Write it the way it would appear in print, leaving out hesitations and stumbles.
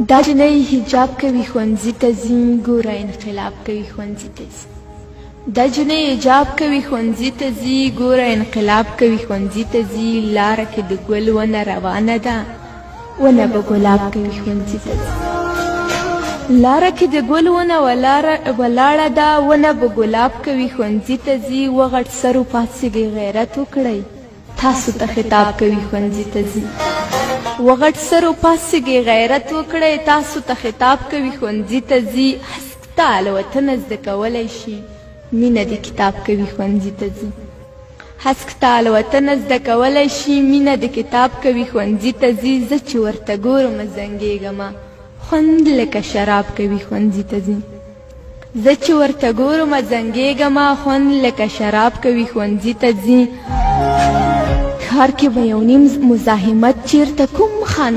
دا جنۍ حجاب کوي ښوونځي ته ځي ګوره انقلاب کوي ښوونځي ته ځي دا جنۍ حجاب کوي ښوونځي ته ځي ګوره انقلاب کوي ښوونځي ته ځي لاره کې د ګل ونه روانه ده ونه به ګلاب کوي ښوونځي ته ځي لاره کې د ګل ونه ولاړه ده ونه به ګلاب کوي ښوونځي ته ځي وغټ سرو پاڅېږئ غیرت وکړئ تاسو ته خطاب کوي ښوونځي ته ځي وغټ سرو پاڅېږئ غیرت وکړئ تاسو ته خطاب کوي ښوونځي ته ځي هسک ته له وطنه زده کولی شي مینه د کتاب کوي ښوونځي ته ځي هسک ته له وطنه زده کولی شي مینه د کتاب کوي ښوونځي ته ځي زه چې ورته ګورمه زنګېږمه خوند لکه شراب کوي ښوونځي ته ځي زه چې ورته ګورمه زنګېږمه خوند لکه شراب کوي ښوونځي ته ځي ښار کې به یو نیم مزاحمت چیرته کوم خانه